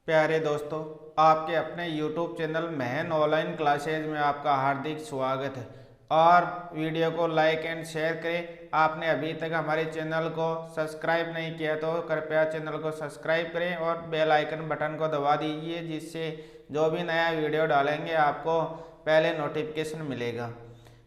प्यारे दोस्तों, आपके अपने YouTube चैनल महन ऑनलाइन क्लासेज में आपका हार्दिक स्वागत है। और वीडियो को लाइक एंड शेयर करें। आपने अभी तक हमारे चैनल को सब्सक्राइब नहीं किया तो कृपया चैनल को सब्सक्राइब करें और बेल आइकन बटन को दबा दीजिए, जिससे जो भी नया वीडियो डालेंगे आपको पहले नोटिफिकेशन मिलेगा।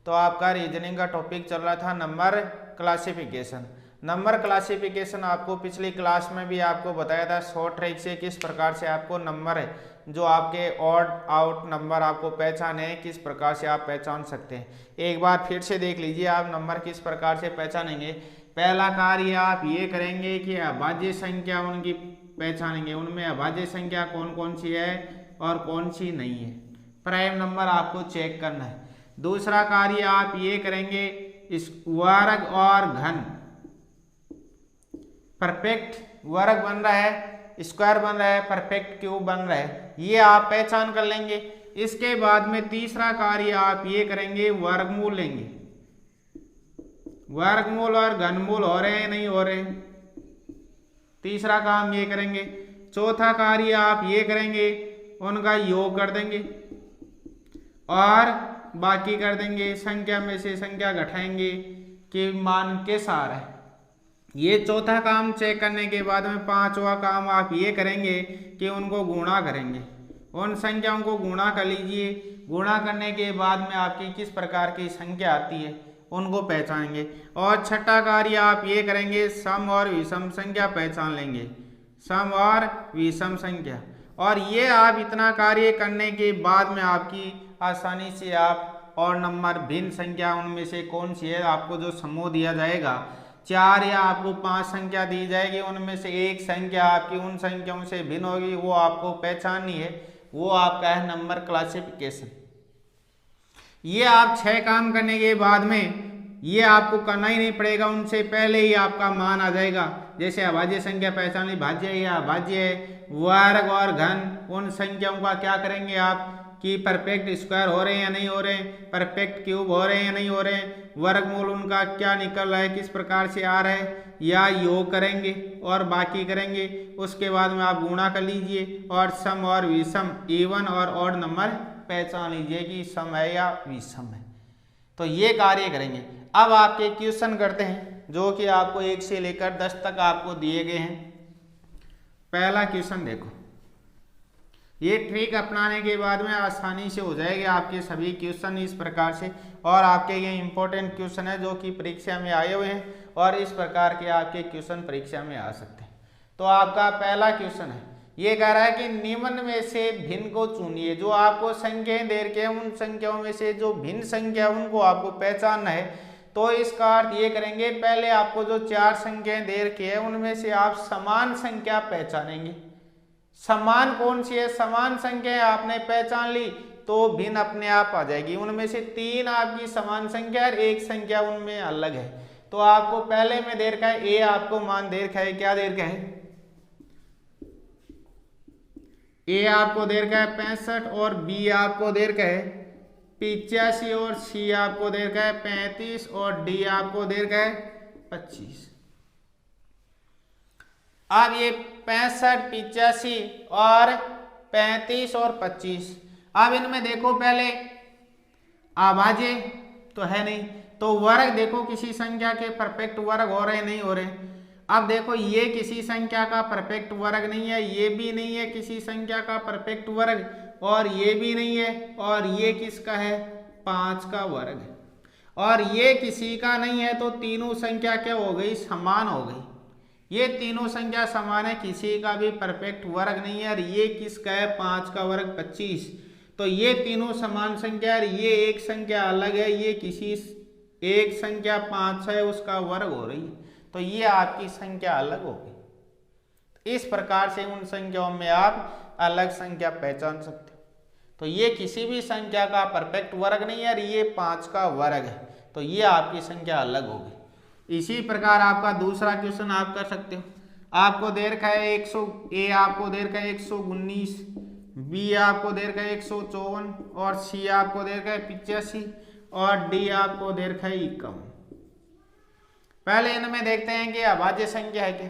तो आपका रीजनिंग का टॉपिक चल रहा था नंबर क्लासिफिकेशन। नंबर क्लासिफिकेशन आपको पिछली क्लास में भी आपको बताया था शॉर्ट ट्रिक से किस प्रकार से आपको नंबर है जो आपके ऑड आउट नंबर आपको पहचाने हैं, किस प्रकार से आप पहचान सकते हैं। एक बार फिर से देख लीजिए आप नंबर किस प्रकार से पहचानेंगे। पहला कार्य आप ये करेंगे कि अभाज्य संख्या उनकी पहचानेंगे, उनमें अभाज्य संख्या कौन कौन सी है और कौन सी नहीं है। प्राइम नंबर आपको चेक करना है। दूसरा कार्य आप ये करेंगे, इस वर्ग और घन परफेक्ट वर्ग बन रहा है, स्क्वायर बन रहा है, परफेक्ट क्यूब बन रहा है, ये आप पहचान कर लेंगे। इसके बाद में तीसरा कार्य आप ये करेंगे, वर्गमूल लेंगे। वर्गमूल और घनमूल हो रहे हैं नहीं हो रहे, तीसरा काम ये करेंगे। चौथा कार्य आप ये करेंगे, उनका योग कर देंगे और बाकी कर देंगे, संख्या में से संख्या घटाएंगे कि मान कैसा आ रहा है। ये चौथा काम चेक करने के बाद में पांचवा काम आप ये करेंगे कि उनको गुणा करेंगे, उन संख्याओं को गुणा कर लीजिए। गुणा करने के बाद में आपकी किस प्रकार की संख्या आती है उनको पहचानेंगे। और छठा कार्य आप ये करेंगे, सम और विषम संख्या पहचान लेंगे, सम और विषम संख्या। और ये आप इतना कार्य करने के बाद में आपकी आसानी से आप और नंबर भिन्न संख्या उनमें से कौन सी है, आपको जो समूह दिया जाएगा 4 या आपको 5 संख्या दी जाएगी, उनमें से एक संख्या आपकी उन संख्याओं से भिन्न होगी, वो आपको पहचाननी है। वो आपका है नंबर क्लासिफिकेशन। ये आप 6 काम करने के बाद में ये आपको करना ही नहीं पड़ेगा, उनसे पहले ही आपका मान आ जाएगा। जैसे अभाज्य संख्या पहचान ली, भाज्य या अभाज्य है, वर्ग और घन, उन संख्याओं का क्या करेंगे आप कि परफेक्ट स्क्वायर हो रहे हैं या नहीं हो रहे हैं, परफेक्ट क्यूब हो रहे हैं या नहीं हो रहे हैं, वर्गमूल उनका क्या निकल रहा है, किस प्रकार से आ रहा है, या योग करेंगे और बाकी करेंगे। उसके बाद में आप गुणा कर लीजिए और सम और विषम, इवन और ऑड नंबर पहचान लीजिए कि सम है या विषम है। तो ये कार्य करेंगे। अब आपके क्वेश्चन करते हैं जो कि आपको 1 से लेकर 10 तक आपको दिए गए हैं। पहला क्वेश्चन देखो, ये ट्रिक अपनाने के बाद में आसानी से हो जाएंगे आपके सभी क्वेश्चन इस प्रकार से। और आपके ये इंपॉर्टेंट क्वेश्चन है जो कि परीक्षा में आए हुए हैं और इस प्रकार के आपके क्वेश्चन परीक्षा में आ सकते हैं। तो आपका पहला क्वेश्चन है, ये कह रहा है कि निम्न में से भिन्न को चुनिए। जो आपको संख्याएं दे रखे हैं उन संख्याओं में से जो भिन्न संख्या उनको आपको पहचानना है। तो इसका अर्थ ये करेंगे, पहले आपको जो 4 संख्याएं दे रखी है उनमें से आप समान संख्या पहचानेंगे। समान कौन सी है, समान संख्या आपने पहचान ली तो भिन्न अपने आप आ जाएगी। उनमें से 3 आपकी समान संख्या और एक संख्या उनमें अलग है। तो आपको पहले में दे रखा है, ए आपको मान दे रखा है, क्या दे रखा है, ए आपको दे रखा है 65 और बी आपको दे रखा है 85 और सी आपको दे रखा है 35 और डी आपको दे रखा है 25। अब ये 65, 85 और 35 और 25, अब इनमें देखो पहले अभाज्य तो है नहीं, तो वर्ग देखो किसी संख्या के परफेक्ट वर्ग हो रहे नहीं हो रहे। अब देखो ये किसी संख्या का परफेक्ट वर्ग नहीं है, ये भी नहीं है किसी संख्या का परफेक्ट वर्ग, और ये भी नहीं है, और ये किसका है, 5 का वर्ग है, और ये किसी का नहीं है। तो तीनों संख्या क्या हो गई, समान हो गई। ये तीनों संख्या समान है, किसी का भी परफेक्ट वर्ग नहीं है। और ये किसका है, 5 का वर्ग 25। तो ये तीनों समान संख्या है, ये एक संख्या अलग है, ये किसी एक संख्या 5 है उसका वर्ग हो रही है, तो ये आपकी संख्या अलग हो गई। इस प्रकार से उन संख्याओं में आप अलग संख्या पहचान सकते हो। तो ये किसी भी संख्या का परफेक्ट वर्ग नहीं है और ये 5 का वर्ग है, तो ये आपकी संख्या अलग हो गई। इसी प्रकार आपका दूसरा क्वेश्चन आप कर सकते हो। आपको दे रखा है 100, ए आपको दे रखा है 119, बी आपको दे रखा है 154 और सी आपको दे रखा है 85 और डी आपको दे रखा है 51। पहले इनमें देखते हैं कि अभाज्य संख्या है क्या,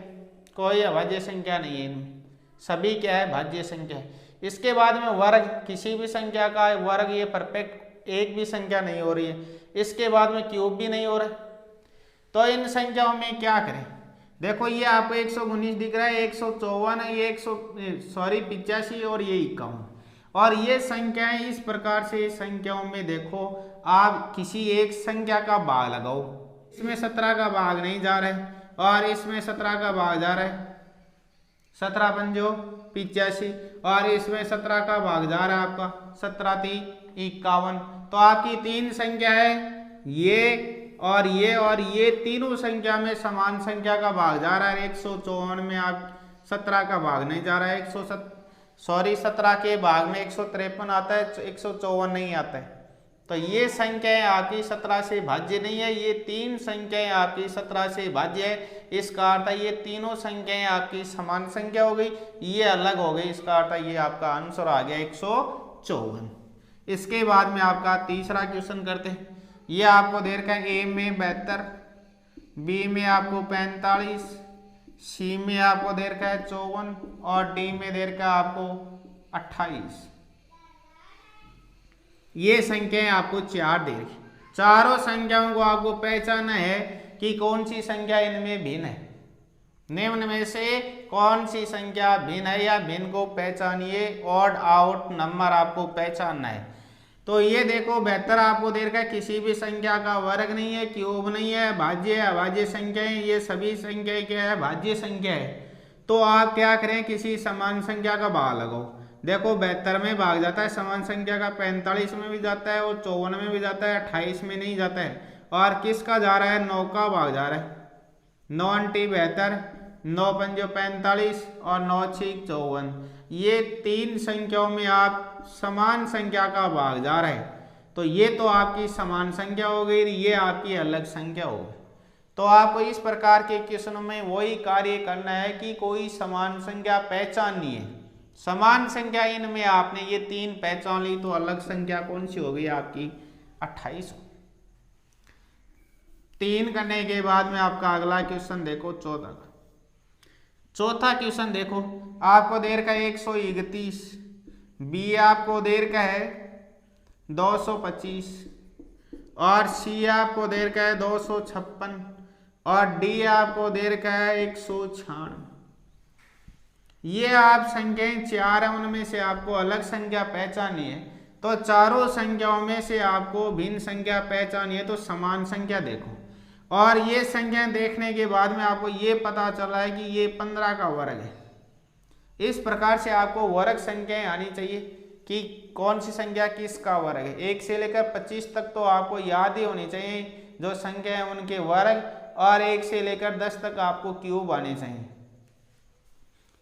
कोई अभाज्य संख्या नहीं है इनमें। सभी क्या है, भाज्य संख्या है। इसके बाद में वर्ग, किसी भी संख्या का वर्ग, ये परफेक्ट एक भी संख्या नहीं हो रही है। इसके बाद में क्यूब भी नहीं हो रहा है। तो इन संख्याओं में क्या करें, देखो ये आपको 119 दिख रहा है, 154 है, ये 85 और ये 51, और ये संख्याएं इस प्रकार से संख्याओं में देखो आप किसी एक संख्या का भाग लगाओ। इसमें 17 का भाग नहीं जा रहा है और इसमें 17 का भाग जा रहा है, 17 पंजो 85, और इसमें 17 का भाग जा रहा है आपका 17 3 51। तो आपकी तीन संख्या है, ये और ये तीनों संख्या में समान संख्या का भाग जा रहा है। 154 में आप 17 का भाग नहीं जा रहा है, 17 के भाग में 153 आता है, 154 नहीं आता है। तो ये संख्याएं आपकी 17 से भाज्य नहीं है, ये तीन संख्याएं आपकी 17 से भाज्य है। इसका अर्थ ये तीनों संख्याएं आपकी समान संख्या हो गई, ये अलग हो गई। इसका अर्थ ये आपका आंसर आ गया 154। इसके बाद में आपका तीसरा क्वेश्चन करते हैं। ये आपको दे रखा है ए में 72, बी में आपको 45, सी में आपको दे रखा है 54 और डी में दे रखा है आपको 28। ये संख्याएं आपको चार दे रखी। चारों संख्याओं को आपको पहचानना है कि कौन सी संख्या इनमें भिन्न है। निम्न में से कौन सी संख्या भिन्न है या भिन्न को पहचानिए, ऑड आउट नंबर आपको पहचानना है। तो ये देखो 72 आपको दे रखा है, किसी भी संख्या का वर्ग नहीं है, क्यूब नहीं है, भाज्य है, अभाज्य संख्या है, ये सभी संख्याएं क्या है, भाज्य संख्या है। तो आप क्या करें, किसी समान संख्या का भाग लगाओ। देखो 72 में भाग जाता है समान संख्या का, 45 में भी जाता है और 54 में भी जाता है, 28 में नहीं जाता है। और किसका जा रहा है, 9 का भाग जा रहा है। 9 × 72, 9 पंजो 45 और 9 6 54। ये तीन संख्याओं में आप समान संख्या का भाग जा रहा है, तो ये तो आपकी समान संख्या हो गई, ये आपकी अलग संख्या हो गई। तो आपको इस प्रकार के क्वेश्चनों में वही कार्य करना है कि कोई समान संख्या पहचाननी है। समान संख्या इनमें आपने ये तीन पहचान ली, तो अलग संख्या कौन सी हो गई आपकी 28। 3 करने के बाद में आपका अगला क्वेश्चन देखो 14 का। चौथा क्वेश्चन देखो, आपको दे रखा है 131, बी आपको दे रखा है 225 और सी आपको दे रखा है 256 और डी आपको दे रखा है 196। ये आप संख्याएं चार है, उनमें से आपको अलग संख्या पहचानी है। तो चारों संख्याओं में से आपको भिन्न संख्या पहचानी है, तो समान संख्या देखो। और ये संख्या देखने के बाद में आपको ये पता चल रहा है कि ये 15 का वर्ग है। इस प्रकार से आपको वर्ग संख्याएं आनी चाहिए कि कौन सी संख्या किसका वर्ग है। 1 से लेकर 25 तक तो आपको याद ही होनी चाहिए जो संख्या है उनके वर्ग, और 1 से लेकर 10 तक आपको क्यूब आने चाहिए।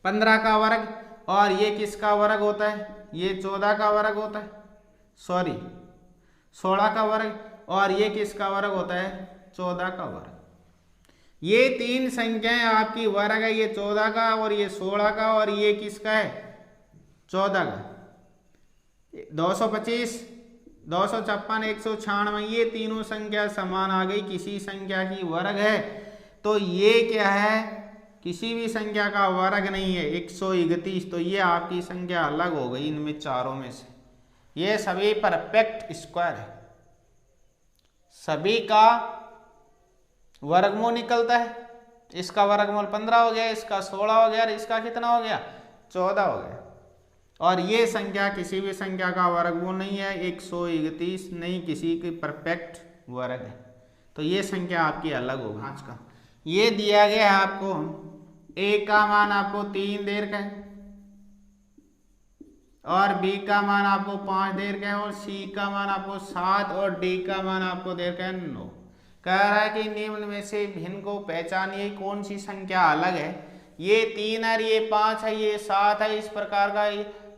15 का वर्ग, और ये किसका वर्ग होता है, ये 14 का वर्ग होता है, 16 का वर्ग, और ये किसका वर्ग होता है, 14 का वर्ग। ये तीन संख्याएं आपकी वर्ग है, ये 14 का और ये 16 का, और ये किसका है, 14 का। 225, 256, 196, ये तीनों संख्या समान आ गई, किसी संख्या की वर्ग है। तो ये क्या है, किसी भी संख्या का वर्ग नहीं है। 131, तो ये आपकी संख्या अलग हो गई इनमें चारों में से। ये सभी परफेक्ट स्क्वायर है, सभी का वर्गमूल निकलता है। इसका वर्गमूल 15 हो गया, इसका 16 हो गया, और इसका कितना हो गया, 14 हो गया। और ये संख्या किसी भी संख्या का वर्गमूल नहीं है, 131 नहीं किसी की परफेक्ट वर्ग है। तो ये संख्या आपकी अलग होगी। आज का ये दिया गया है आपको, ए का मान आपको 3 दे रखा है, और बी का मान आपको 5 दे रखा है, और सी का मान आपको 7 और डी का मान आपको दे रखा है 9। कह रहा है कि निम्न में से भिन्न को पहचानिए, कौन सी संख्या अलग है। ये 3 है, ये 5 है, ये 7 है। इस प्रकार का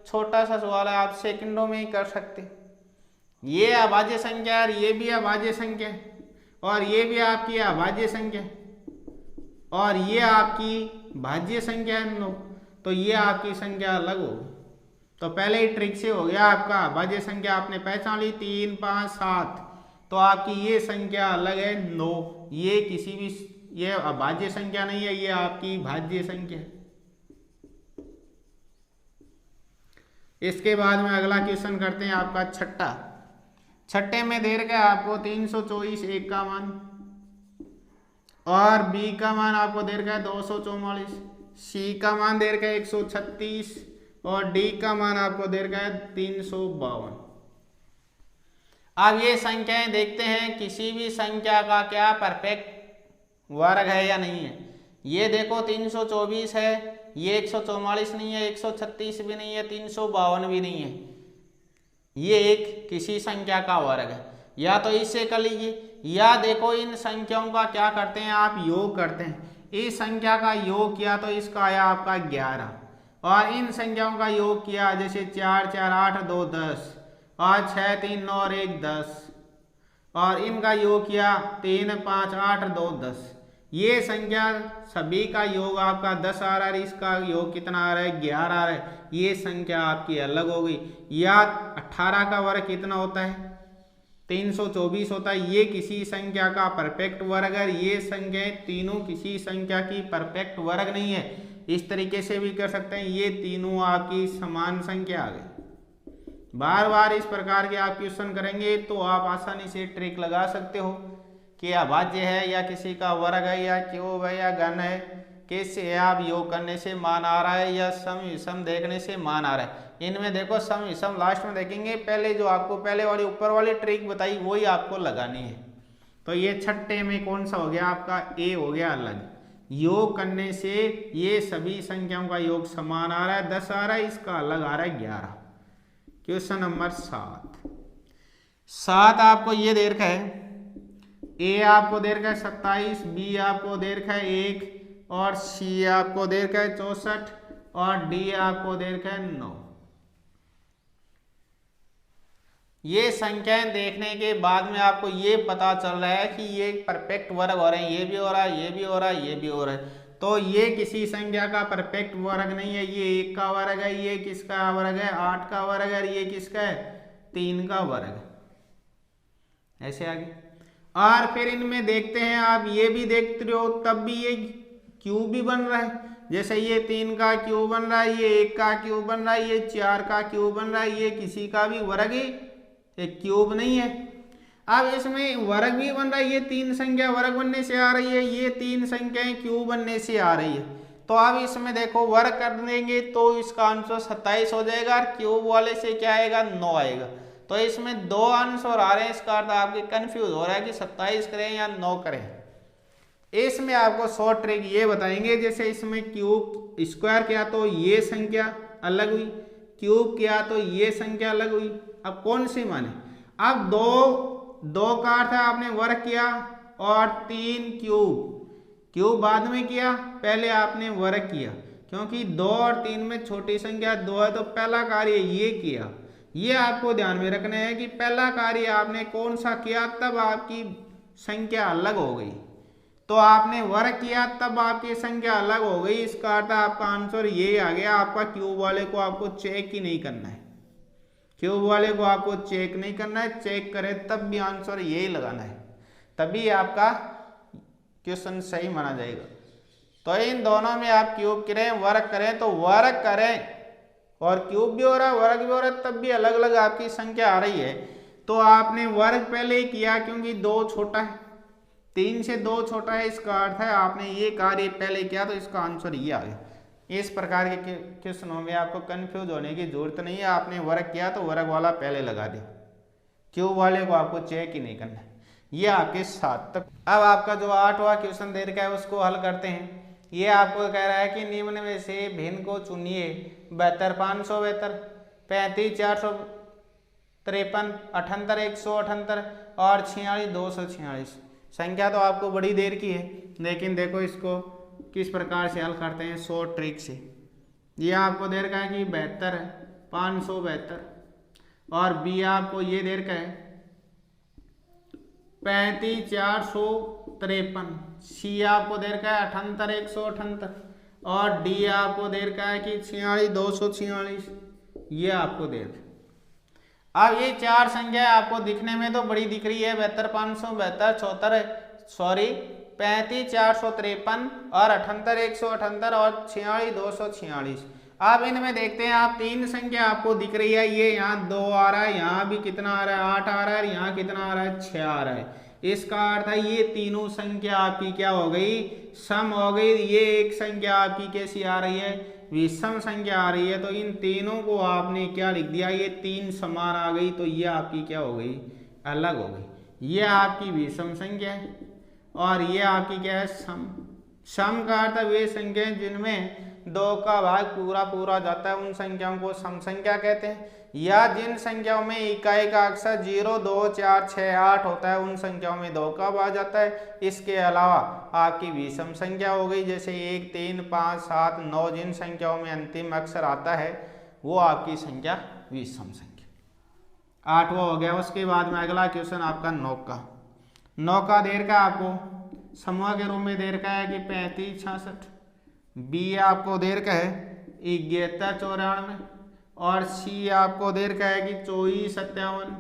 छोटा सा सवाल है, आप सेकंडों में ही कर सकते। ये अभाज्य संख्या है, ये भी अभाज्य संख्या है, और ये भी आपकी अभाज्य संख्या है, और ये आपकी भाज्य संख्या है 9। तो ये आपकी संख्या अलग होगी। तो पहले ही ट्रिक से हो गया आपका, अभाज्य संख्या आपने पहचान ली 3, 5, 7, तो आपकी ये संख्या अलग है 9। ये किसी भी, ये अभाज्य संख्या नहीं है, ये आपकी भाज्य संख्या है। इसके बाद में अगला क्वेश्चन करते हैं आपका छठे में दे रखा है आपको 324 एक का मान, और बी का मान आपको दे रखा है 244, सी का मान दे रखा है 136 और डी का मान आपको दे रखा है 352। अब ये संख्याएं देखते हैं किसी भी संख्या का क्या परफेक्ट वर्ग है या नहीं है। ये देखो 324 है, ये 144 नहीं है, 136 भी नहीं है, 352 भी नहीं है। ये एक किसी संख्या का वर्ग है, या तो इससे कर लीजिए, या देखो इन संख्याओं का क्या करते हैं आप, योग करते हैं। इस संख्या का योग किया तो इसका आया आपका 11, और इन संख्याओं का योग किया जैसे 4 4 8 2 10 और 6 3 9 और 1 10, और इनका योग किया 3 5 8 2 10। ये संख्या सभी का योग आपका 10 आ रहा है, इसका योग कितना आ रहा है 11 आ रहा है। ये संख्या आपकी अलग हो गई। या 18 का वर्ग कितना होता है 324 होता है। ये किसी संख्या का परफेक्ट वर्ग है। ये संख्याएं तीनों किसी संख्या की परफेक्ट वर्ग नहीं है। इस तरीके से भी कर सकते हैं, ये तीनों आपकी समान संख्या आ गई। बार बार इस प्रकार के आप क्वेश्चन करेंगे तो आप आसानी से ट्रिक लगा सकते हो कि अभाज्य है या किसी का वर्ग है या क्यूब है या घन है, कैसे आप योग करने से मान आ रहा है या सम विषम देखने से मान आ रहा है। इनमें देखो सम विषम लास्ट में देखेंगे, पहले जो आपको पहले वाली ऊपर वाली ट्रिक बताई वही आपको लगानी है। तो ये छठे में कौन सा हो गया आपका, ए हो गया अलग। योग करने से ये सभी संख्याओं का योग समान आ रहा है, 10 आ रहा है, इसका अलग आ रहा है 11। क्वेश्चन नंबर 7 आपको ये दे रखा है, ए आपको दे रखा है 27, बी आपको दे रखा है 1 और सी आपको दे रखा है 64 और डी आपको दे रखा है 9। ये संख्याएं देखने के बाद में आपको ये पता चल रहा है कि ये परफेक्ट वर्ग हो रहे हैं, ये भी हो रहा है, ये भी हो रहा है, ये भी हो रहा है। तो ये किसी संख्या का परफेक्ट वर्ग नहीं है। ये 1 का वर्ग है, ये किसका वर्ग है 8 का वर्ग है, ये किसका है 3 का वर्ग है। ऐसे आगे और फिर इनमें देखते हैं आप, ये भी देखते हो तब भी ये क्यूब भी बन रहा है। जैसे ये 3 का क्यूब बन रहा है, ये 1 का क्यूब बन रहा है, ये 4 का क्यूब बन रहा है। ये किसी का भी वर्ग ही एक क्यूब नहीं है। अब इसमें वर्ग भी बन रहा है, ये 3 संख्या वर्ग बनने से आ रही है, ये 3 संख्याएं क्यूब बनने से आ रही है। तो अब इसमें देखो वर्ग कर देंगे तो इसका आंसर 27 हो जाएगा और क्यूब वाले से क्या आएगा 9 आएगा। तो इसमें 2 आंसर आ रहे हैं, इसका अर्थ आपके कंफ्यूज हो रहा है कि 27 करें या 9 करें। इसमें आपको शॉर्ट ट्रिक ये बताएंगे, जैसे इसमें क्यूब स्क्वायर किया तो ये संख्या अलग हुई, क्यूब किया तो ये संख्या अलग हुई। अब कौन सी माने, अब दो का अर्थ है आपने वर्ग किया और 3 क्यूब बाद में किया, पहले आपने वर्ग किया, क्योंकि 2 और 3 में छोटी संख्या 2 है तो पहला कार्य ये किया। ये आपको ध्यान में रखना है कि पहला कार्य आपने कौन सा किया तब आपकी संख्या अलग हो गई। तो आपने वर्ग किया तब आपकी संख्या अलग हो गई, इसका अर्थ आपका आंसर ये आ गया। आपका क्यूब वाले को आपको चेक ही नहीं करना है, क्यूब वाले को आपको चेक नहीं करना है। चेक करें तब भी आंसर यही लगाना है, तभी आपका क्वेश्चन सही माना जाएगा। तो इन दोनों में आप क्यूब करें वर्ग करें, तो वर्ग करें और क्यूब भी हो रहा है वर्ग भी हो रहा है, तब भी अलग अलग आपकी संख्या आ रही है। तो आपने वर्ग पहले ही किया क्योंकि 2 छोटा है, 3 से 2 छोटा है, इसका अर्थ है आपने ये कार्य पहले किया तो इसका आंसर ये आ गया। इस प्रकार के क्वेश्चनों में आपको कंफ्यूज होने की जरूरत नहीं है। आपने वर्ग किया तो वर्ग वाला पहले लगा दे, क्यूब वाले को आपको चेक ही नहीं करना है। ये आपके 7 तक। अब आपका जो 8वां क्वेश्चन दे रखा है उसको हल करते हैं। ये आपको कह रहा है कि निम्न में से भिन्न को चुनिए, 72 572, 35 453, 78 178 और 46 246। संख्या तो आपको बड़ी देर की है, लेकिन देखो इसको किस प्रकार से हल करते हैं शॉर्ट ट्रिक से। ये आपको दे रखा है कि 72 है 572, और बी आपको ये दे रखा है 35 453, सी आपको दे रखा है 78 178 और डी आपको दे रखा है कि 46 246। ये आपको दे रखा है। अब ये 4 संख्या आपको दिखने में तो बड़ी दिख रही है, 72 572 35 453 और 78 178 और 46 246। अब इनमें देखते हैं, आप तीन संख्या आपको दिख रही है, ये यहाँ 2 आ रहा है, यहाँ भी कितना आ रहा है 8 आ रहा है, यहाँ कितना आ रहा है 6 आ रहा है। इसका अर्थ है ये तीनों संख्या आपकी क्या हो गई, सम हो गई। ये एक संख्या आपकी कैसी आ रही है, विषम संख्या आ रही है। तो इन तीनों को आपने क्या लिख दिया, ये तीन समान आ गई, तो ये आपकी क्या हो गई, अलग हो गई। ये आपकी विषम संख्या है और ये आपकी क्या है, सम। सम का अर्थ वे संख्या जिनमें 2 का भाग पूरा पूरा जाता है, उन संख्याओं को सम संख्या कहते हैं। या जिन संख्याओं में इकाई का अक्षर 0, 2, 4, 6, 8 होता है, उन संख्याओं में 2 का भाग जाता है। इसके अलावा आपकी विषम संख्या हो गई, जैसे 1, 3, 5, 7, 9, जिन संख्याओं में अंतिम अक्षर आता है वो आपकी संख्या विषम संख्या। 8वां हो गया। उसके बाद में अगला क्वेश्चन आपका 9 का। 9 का देर का आपको समूह के रूप में देर का है कि 35, 66। बी आपको देर का है 71, 94 और सी आपको देर का है कि 24, 57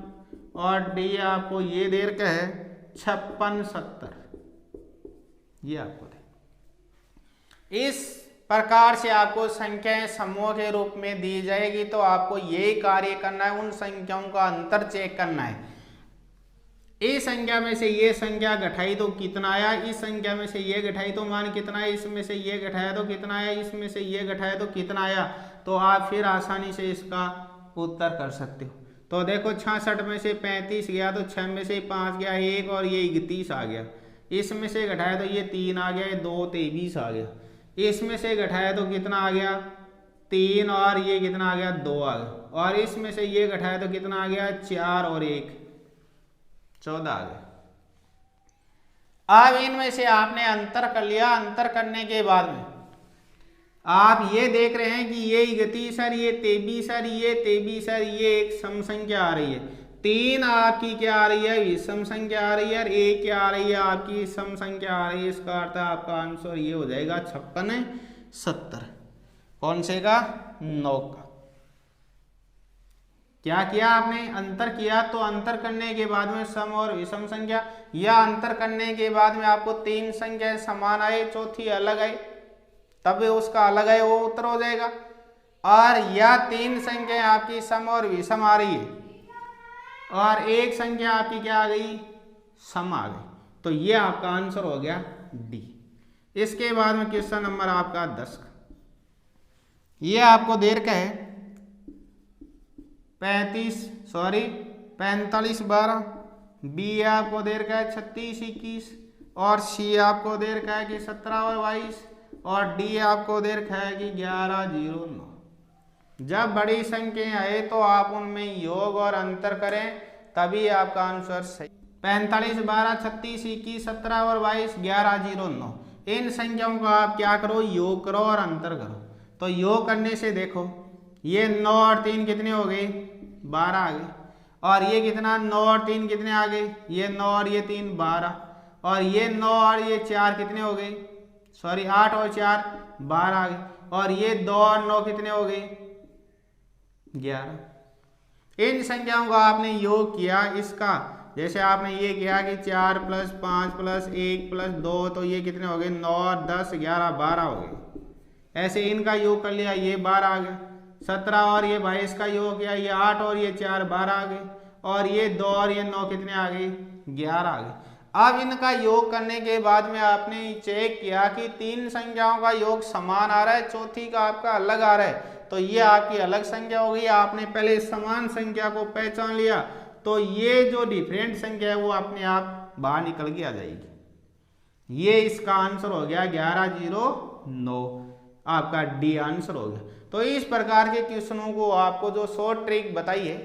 और डी आपको ये देर का है 56, 70। ये आपको दे। इस प्रकार से आपको संख्याएं समूह के रूप में दी जाएगी, तो आपको यही कार्य करना है, उन संख्याओं का अंतर चेक करना है। इस संख्या में से ये संख्या घटाई तो कितना आया, इस संख्या में से ये घटाई तो मान कितना है, इसमें से ये घटाया तो कितना आया, इसमें से ये घटाया तो कितना आया। तो आप फिर आसानी से इसका उत्तर कर सकते हो। तो देखो 66 में से 35 गया तो 6 में से 5 गया 1 और ये 31 आ गया। इसमें से घटाया तो ये 3 आ गया, 2, 23 आ गया। इसमें से घटाया तो कितना आ गया 3 और ये कितना आ गया 2 आ गया। और इसमें से ये घटाया तो कितना आ गया 4 और 1 14 आ गया। अब इनमें से आपने अंतर कर लिया। अंतर करने के बाद में आप ये देख रहे हैं कि ये 31 और ये 23 और ये 23 और ये एक सम संख्या आ रही है। 3 आपकी क्या आ रही है, विषम संख्या आ रही है और 1 क्या आ रही है, आपकी सम संख्या आ रही है। इसका अर्थ आपका आंसर ये हो जाएगा 56, 70। कौन से का, 9 का। क्या किया आपने, अंतर किया। तो अंतर करने के बाद में सम और विषम संख्या, या अंतर करने के बाद में आपको 3 संख्याएं समान आए, चौथी अलग आई, तब उसका अलग है वो उत्तर हो जाएगा। और या 3 संख्याएं आपकी सम और विषम आ रही है और एक संख्या आपकी क्या आ गई, सम आ गई, तो ये आपका आंसर हो गया डी। इसके बाद में क्वेश्चन नंबर आपका 10 का। ये आपको देर का है 45 12। बी आपको देर का है 36, 21 और सी आपको देर का है कि 17 और 22 और डी आपको देर का है कि 11, 09। जब बड़ी संख्या आए तो आप उनमें योग और अंतर करें, तभी आपका आंसर सही। 45, 12, 36, 21, 17 और 22, 11, 09। इन संख्याओं का आप क्या करो, योग करो और अंतर करो। तो योग करने से देखो, ये 9 और 3 कितने हो गए, 12 आ गए। और ये कितना, 9 और 3 कितने आ गए, ये 9 और ये 3 12। और ये 9 और ये 4 कितने हो गए, 8 और 4 12 आ गए। और ये 2 और 9 कितने हो गए, 11। इन संख्याओं का आपने योग किया। इसका जैसे आपने ये किया कि 4 + 5 + 1 + 2, तो ये कितने हो गए, 9 और 10 11 12 हो गए। ऐसे इनका योग कर लिया, ये 12 आ गया। 17 और ये 22 का योग किया, ये 8 और ये 4 12 आ गए। और ये 2 और ये 9 कितने आ गए, 11 आ गए। अब इनका योग करने के बाद में आपने चेक किया कि 3 संख्याओं का योग समान आ रहा है, चौथी का आपका अलग आ रहा है, तो ये आपकी अलग संख्या हो गई। आपने पहले समान संख्या को पहचान लिया, तो ये जो डिफरेंट संख्या है वो अपने आप बाहर निकल के आ जाएगी। ये इसका आंसर हो गया 1109, आपका डी आंसर हो गया। तो इस प्रकार के क्वेश्चनों को आपको जो शॉर्ट ट्रिक बताई है,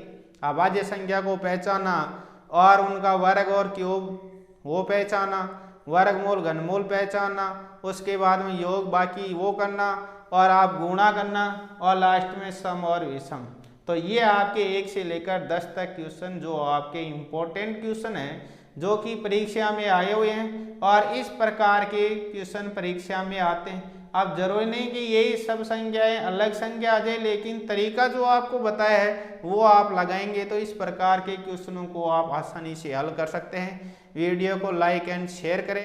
अभाज्य संख्या को पहचाना और उनका वर्ग और क्यूब वो पहचाना, वर्गमूल घनमूल पहचाना, उसके बाद में योग बाकी वो करना और आप गुणा करना और लास्ट में सम और विषम। तो ये आपके 1 से लेकर 10 तक क्वेश्चन जो आपके इम्पोर्टेंट क्वेश्चन हैं, जो कि परीक्षा में आए हुए हैं। और इस प्रकार के क्वेश्चन परीक्षा में आते हैं। अब जरूरी नहीं कि यही सब संख्याएं अलग संख्या आ जाए, लेकिन तरीका जो आपको बताया है वो आप लगाएंगे तो इस प्रकार के क्वेश्चनों को आप आसानी से हल कर सकते हैं। वीडियो को लाइक एंड शेयर करें।